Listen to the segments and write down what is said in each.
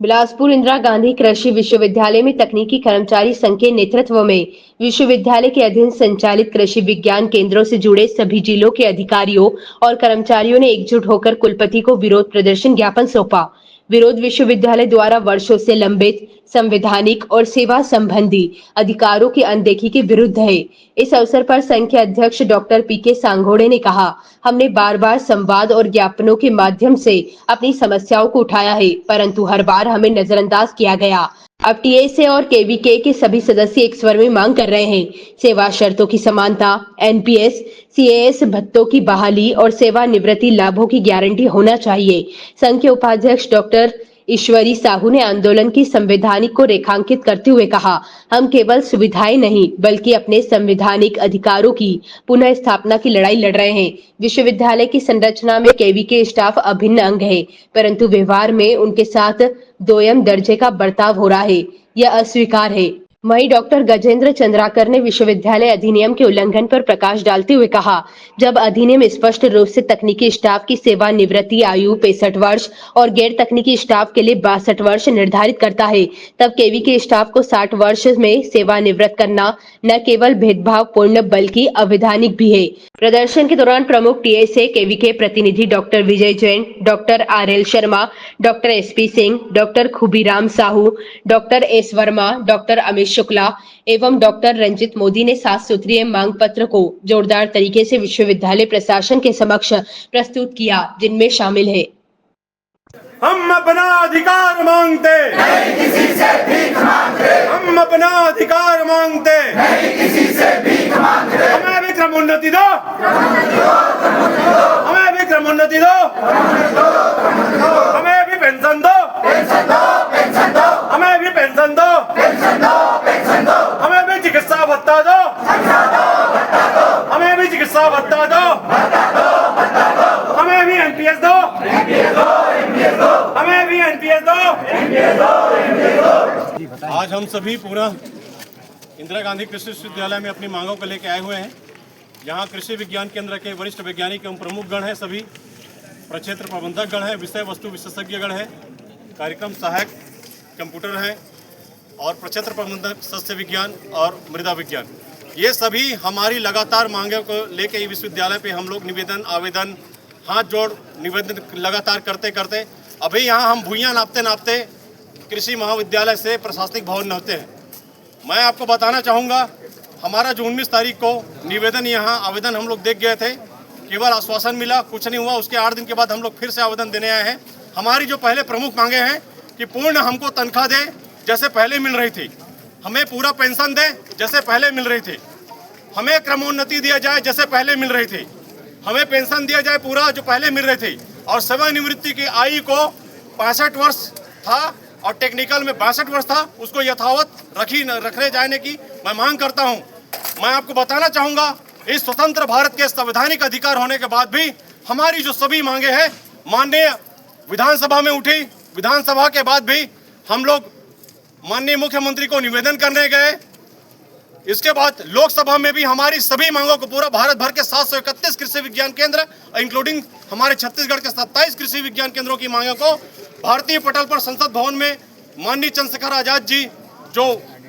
बिलासपुर इंदिरा गांधी कृषि विश्वविद्यालय में तकनीकी कर्मचारी संघ के नेतृत्व में विश्वविद्यालय के अधीन संचालित कृषि विज्ञान केंद्रों से जुड़े सभी जिलों के अधिकारियों और कर्मचारियों ने एकजुट होकर कुलपति को विरोध प्रदर्शन ज्ञापन सौंपा। विरोध विश्वविद्यालय द्वारा वर्षों से लंबित संवैधानिक और सेवा संबंधी अधिकारों की अनदेखी के विरुद्ध है। इस अवसर पर संघ के अध्यक्ष डॉक्टर पीके सांघोड़े ने कहा, हमने बार बार संवाद और ज्ञापनों के माध्यम से अपनी समस्याओं को उठाया है, परंतु हर बार हमें नजरअंदाज किया गया। अब टीएसए और केवीके के सभी सदस्य एक स्वर में मांग कर रहे हैं, सेवा शर्तों की समानता, एनपीएस, सीएएस भत्तों की बहाली और सेवानिवृत्ति लाभों की गारंटी होना चाहिए। संघ के उपाध्यक्ष डॉक्टर ईश्वरी साहू ने आंदोलन की संवैधानिक को रेखांकित करते हुए कहा, हम केवल सुविधाएं नहीं बल्कि अपने संवैधानिक अधिकारों की पुनः स्थापना की लड़ाई लड़ रहे हैं। विश्वविद्यालय की संरचना में केवीके स्टाफ अभिन्न अंग है, परंतु व्यवहार में उनके साथ दोयम दर्जे का बर्ताव हो रहा है, यह अस्वीकार है। वहीं डॉक्टर गजेंद्र चंद्राकर ने विश्वविद्यालय अधिनियम के उल्लंघन पर प्रकाश डालते हुए कहा, जब अधिनियम स्पष्ट रूप से तकनीकी स्टाफ की सेवानिवृत्ति आयु 65 वर्ष और गैर तकनीकी स्टाफ के लिए 62 वर्ष निर्धारित करता है, तब केवीके स्टाफ को 60 वर्ष में सेवानिवृत्त करना न केवल भेदभावपूर्ण बल्कि अवैधानिक भी है। प्रदर्शन के दौरान प्रमुख टीएसए केवीके प्रतिनिधि doctor Vijay Jain, doctor RL Sharma, doctor SP Singh, doctor Khubiram Sahu, doctor S Verma, doctor Amit Shukla एवं डॉक्टर रंजित मोदी ने 7 सूत्रीय मांग पत्र को जोरदार तरीके से विश्वविद्यालय प्रशासन के समक्ष प्रस्तुत किया, जिनमें शामिल है, हम अपना अधिकार मांगते नहीं किसी से भीख मांगते, हम अपना अधिकार मांगते नहीं किसी से भीख मांगते, हमें भी क्रमोन्नति दो, हमें भी क्रमोन्नति दो, हमें भी पेंशन दो, पेंशन दो, हमें भी पेंशन दो, पेंशन दो, हमें भी चिकित्सा भत्ता दो, हमें भी चिकित्सा भत्ता दो, हमें भी एनपीएस दो, हमें भी एनपीएस दो। आज हम सभी पूरा इंदिरा गांधी कृषि विश्वविद्यालय में अपनी मांगों को लेकर आए हुए हैं। यहाँ कृषि विज्ञान केंद्र के वरिष्ठ वैज्ञानिक एवं प्रमुख गण हैं, सभी प्रक्षेत्र प्रबंधक गण हैं, विषय वस्तु विशेषज्ञ गण हैं, कार्यक्रम सहायक कंप्यूटर हैं और प्रक्षेत्र प्रबंधक सस्य विज्ञान और मृदा विज्ञान। ये सभी हमारी लगातार मांगों को लेकर विश्वविद्यालय पे हम लोग निवेदन आवेदन हाथ जोड़ निवेदन लगातार करते करते अभी यहाँ हम भुइयाँ नापते कृषि महाविद्यालय से प्रशासनिक भवन होते हैं। मैं आपको बताना चाहूँगा, हमारा जो 19 तारीख को निवेदन यहाँ आवेदन हम लोग देख गए थे, केवल आश्वासन मिला, कुछ नहीं हुआ। उसके 8 दिन के बाद हम लोग फिर से आवेदन देने आए हैं। हमारी जो पहले प्रमुख मांगे हैं कि पूर्ण हमको तनख्वाह दे जैसे पहले मिल रही थी, हमें पूरा पेंशन दे जैसे पहले मिल रही थी, हमें क्रमोन्नति दिया जाए जैसे पहले मिल रही थी, हमें पेंशन दिया जाए पूरा जो पहले मिल रही थी, और सेवानिवृत्ति की आयु को 65 वर्ष था और टेक्निकल में 62 वर्ष था, उसको यथावत रखने जाने की मैं मांग करता हूं। मैं आपको बताना चाहूँगा, इस स्वतंत्र भारत के संवैधानिक अधिकार होने के बाद भी हमारी जो सभी मांगे हैं माननीय विधानसभा में उठी, विधानसभा के बाद भी हम लोग माननीय मुख्यमंत्री को निवेदन करने गए। इसके बाद लोकसभा में भी हमारी सभी मांगों को पूरा भारत भर के 731 कृषि विज्ञान केंद्र इंक्लूडिंग हमारे छत्तीसगढ़ के 27 कृषि विज्ञान केंद्रों की मांगों को भारतीय पटल पर संसद भवन में माननीय चंद्रशेखर आजाद जी जो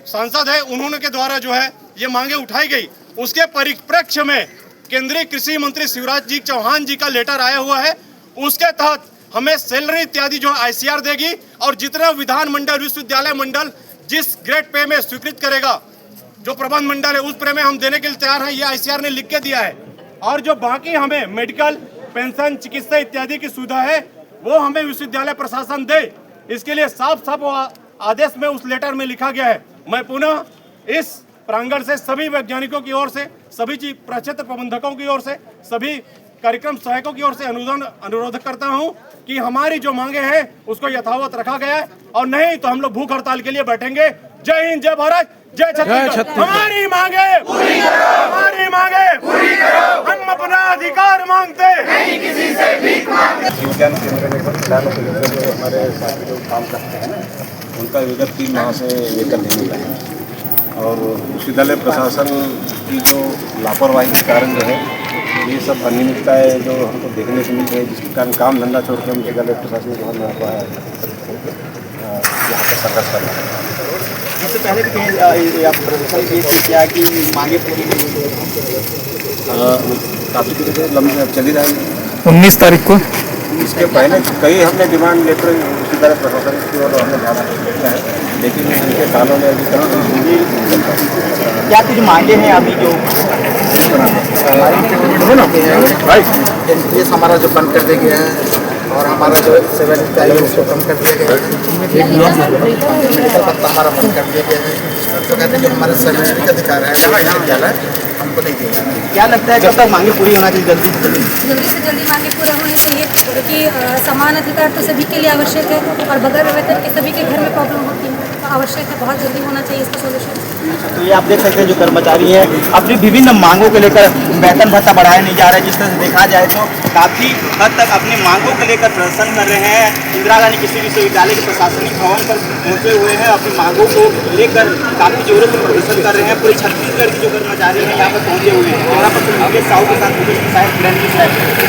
सांसद है उन्होंने के द्वारा जो है ये मांगे उठाई गई। उसके परिप्रेक्ष्य में केंद्रीय कृषि मंत्री शिवराज जी चौहान जी का लेटर आया हुआ है। उसके तहत हमें सैलरी इत्यादि जो आईसीआर देगी और जितना विधानमंडल विश्वविद्यालय मंडल जिस ग्रेड पे में स्वीकृत करेगा, जो प्रबंध मंडल है उस पर में हम देने के लिए तैयार हैं, ये आईसीआर ने लिख के दिया है। और जो बाकी हमें मेडिकल पेंशन चिकित्सा इत्यादि की सुविधा है वो हमें विश्वविद्यालय प्रशासन दे, इसके लिए साफ आदेश में उस लेटर में लिखा गया है। मैं पुनः इस प्रांगण से सभी वैज्ञानिकों की ओर से, सभी प्रक्षेत्र प्रबंधकों की ओर से, सभी कार्यक्रम सहायकों की ओर से अनुरोध करता हूं कि हमारी जो मांगे हैं उसको यथावत रखा गया है, और नहीं तो हम लोग भूख हड़ताल के लिए बैठेंगे। जय हिंद, जय भारत, जय छत्तीसगढ़। हमारी मांगे पूरी करो, हमारी मांगे पूरी करो, हम अपना अधिकार मांगते नहीं किसी से भीख मांगते। विज्ञान केंद्र में खिलाड़ों के जो हमारे साथी लोग काम करते हैं ना, उनका विगत 3 माह से वेतन नहीं मिला है, और विश्वविद्यालय प्रशासन की जो लापरवाही के कारण जो है ये सब अनियमितताएँ जो हमको देखने को मिल रही है, जिसके कारण काम धंधा छोड़कर विश्वविद्यालय प्रशासन जो है संघर्ष करना है। इससे पहले भी कहीं आप प्रदर्शन किए थे क्या कि मांगे पूरी नहीं हुई? काफ़ी देर से लंबी चली रही। 19 तारीख को इसके पहले कई हमने डिमांड लेटर उसी तरह प्रशासन की ओर हमने ज़्यादा किया है, लेकिन इनके कानों में अभी तक क्या कुछ मांगे हैं अभी जो एनपीएस हमारा जो बंद कर दिया गया है और हमारा जो सेवन चाहिए उसको कम कर दिया गया है, मेडिकल भत्ता हमारा बंद कर दिया गया है। तो कहते हैं जो हमारे संवैधानिक अधिकार है विश्वविद्यालय हमको नहीं दिया। क्या लगता है कब तक मांगे पूरी होना चाहिए? जल्दी से जल्दी मांगे पूरे होने चाहिए क्योंकि समान अधिकार तो सभी के लिए आवश्यक है और बगैर वेतन के सभी के घर में प्रॉब्लम होती है, तो आवश्यक है, बहुत जल्दी होना चाहिए इसका सोल्यूशन। तो ये आप देख सकते हैं जो कर्मचारी हैं अपनी विभिन्न मांगों को लेकर वेतन भत्ता बढ़ाया नहीं जा रहा है। जिस तरह से देखा जाए तो काफ़ी हद तक अपनी मांगों को लेकर प्रदर्शन कर रहे हैं। इंदिरा गांधी कृषि विश्वविद्यालय के प्रशासनिक भवन पर पहुंचे हुए हैं, अपनी मांगों को लेकर काफ़ी जोरों से प्रदर्शन कर रहे हैं। पूरे छत्तीसगढ़ के जो कर्मचारी हैं यहाँ पर पहुंचे हुए हैं। कैमरा पर्सन मुकेश साहू के साथ